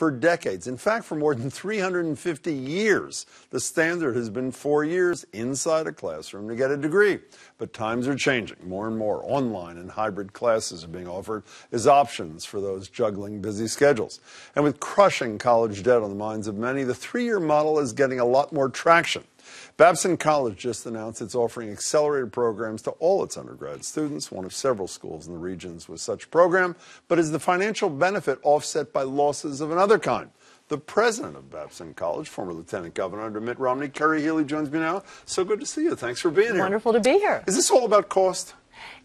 For decades, in fact, for more than 350 years, the standard has been 4 years inside a classroom to get a degree. But times are changing. More and more online and hybrid classes are being offered as options for those juggling busy schedules. And with crushing college debt on the minds of many, the 3-year model is getting a lot more traction. Babson College just announced it's offering accelerated programs to all its undergrad students, one of several schools in the regions with such a program. But is the financial benefit offset by losses of another kind? The president of Babson College, former Lieutenant Governor under Mitt Romney, Kerry Healy, joins me now. So good to see you. Thanks for being here. Wonderful to be here. Is this all about cost?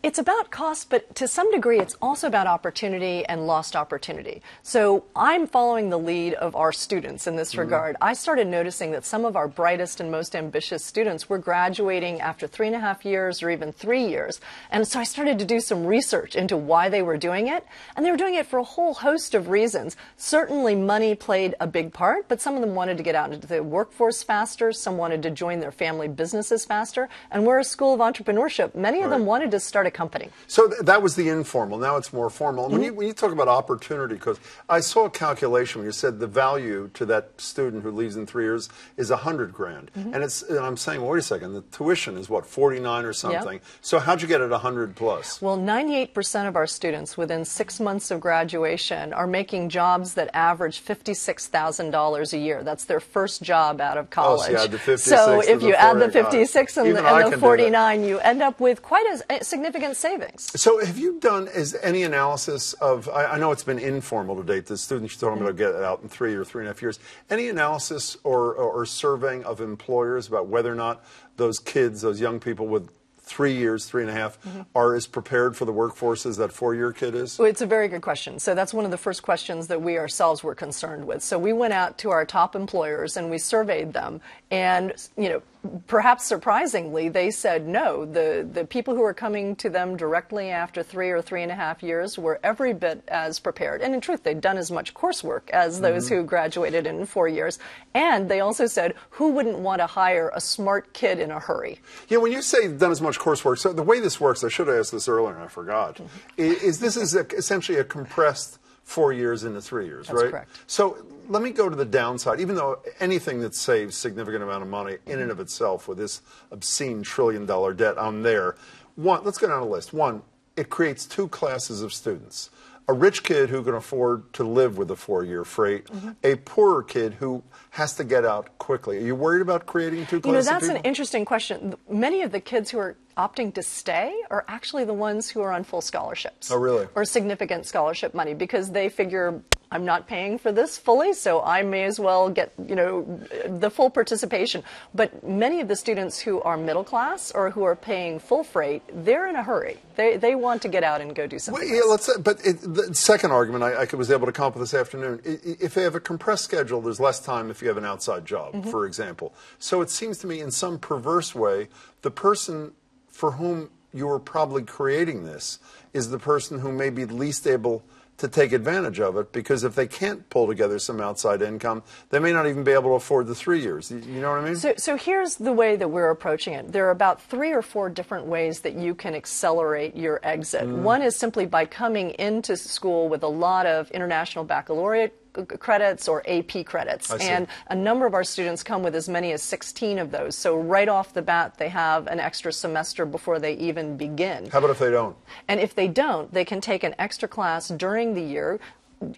It's about cost, but to some degree it's also about opportunity and lost opportunity. So I'm following the lead of our students in this regard. I started noticing that some of our brightest and most ambitious students were graduating after 3.5 years or even 3 years. And so I started to do some research into why they were doing it. And they were doing it for a whole host of reasons. Certainly money played a big part, but some of them wanted to get out into the workforce faster. Some wanted to join their family businesses faster. And we're a school of entrepreneurship. Many of them wanted to start a company. So that was the informal. Now it's more formal. When you talk about opportunity, because I saw a calculation when you said the value to that student who leaves in 3 years is $100 grand, and I'm saying, well, wait a second, the tuition is what, 49 or something. Yep. So how'd you get it 100 plus? Well, 98% of our students within 6 months of graduation are making jobs that average $56,000 a year. That's their first job out of college. Oh, so you add the 56 so if you add the 40, 56 and the 49, you end up with quite a significant savings. So have you done any analysis of, I know it's been informal to date, the students you're talking about get out in 3 or 3.5 years, any analysis or surveying of employers about whether or not those kids, those young people with 3 years, 3.5, are as prepared for the workforce as that 4-year kid is? Well, it's a very good question. So that's one of the first questions that we ourselves were concerned with. So we went out to our top employers and we surveyed them. And, you know, perhaps surprisingly, they said no. The people who were coming to them directly after 3 or 3.5 years were every bit as prepared. And in truth, they'd done as much coursework as those who graduated in 4 years. And they also said, who wouldn't want to hire a smart kid in a hurry? Yeah, when you say done as much coursework, so the way this works, I should have asked this earlier and I forgot, is this is essentially a compressed 4 years into 3 years, That's right? correct. So let me go to the downside. Even though anything that saves significant amount of money in and of itself with this obscene $1 trillion debt, I'm there. One, let's go down the list. One, it creates two classes of students. A rich kid who can afford to live with a 4-year freight, a poorer kid who has to get out quickly. Are you worried about creating two classes of people? You know, that's an interesting question. Many of the kids who are opting to stay are actually the ones who are on full scholarships. Oh, really? Or significant scholarship money, because they figure, I'm not paying for this fully, so I may as well get, you know, the full participation. But many of the students who are middle class or who are paying full freight, they're in a hurry. They want to get out and go do something. Well, yeah, but the second argument I was able to come up with this afternoon, if they have a compressed schedule, there's less time if you have an outside job, for example. So it seems to me in some perverse way, the person for whom you are probably creating this is the person who may be least able to take advantage of it, because if they can't pull together some outside income, they may not even be able to afford the 3 years. You know what I mean? So here's the way that we're approaching it. There are about 3 or 4 different ways that you can accelerate your exit. One is simply by coming into school with a lot of international baccalaureate credits or AP credits, and a number of our students come with as many as 16 of those. So right off the bat, they have an extra semester before they even begin. How about if they don't? And if they don't, they can take an extra class during the year.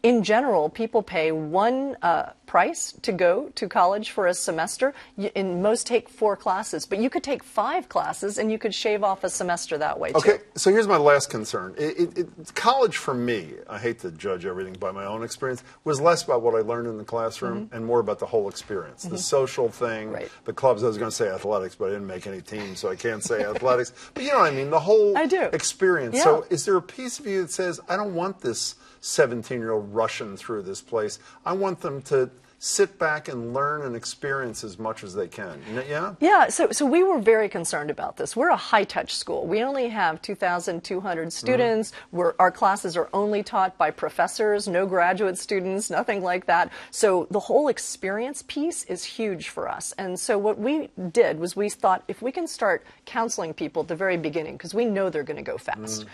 In general, people pay one price to go to college for a semester. In most take 4 classes, but you could take 5 classes and you could shave off a semester that way too. Okay, so here's my last concern. College for me, I hate to judge everything by my own experience, was less about what I learned in the classroom and more about the whole experience, the social thing, the clubs. I was going to say athletics, but I didn't make any teams, so I can't say athletics. But you know what I mean, the whole experience. Yeah. So is there a piece of you that says, I don't want this 17-year-old rushing through this place. I want them to sit back and learn and experience as much as they can. Yeah? Yeah, so we were very concerned about this. We're a high-touch school. We only have 2,200 students. Our classes are only taught by professors, no graduate students, nothing like that. So the whole experience piece is huge for us. And so what we did was we thought if we can start counseling people at the very beginning, because we know they're going to go fast,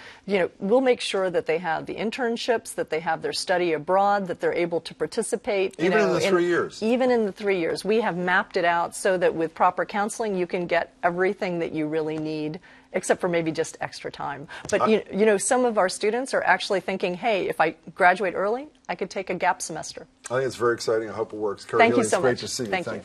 we'll make sure that they have the internships, that they have their study abroad, that they're able to participate. Even in the 3 years. Even in the 3 years. We have mapped it out so that with proper counseling, you can get everything that you really need, except for maybe just extra time. But some of our students are actually thinking, hey, if I graduate early, I could take a gap semester. I think it's very exciting. I hope it works. Thank you so much. It's great to see you. Thank you.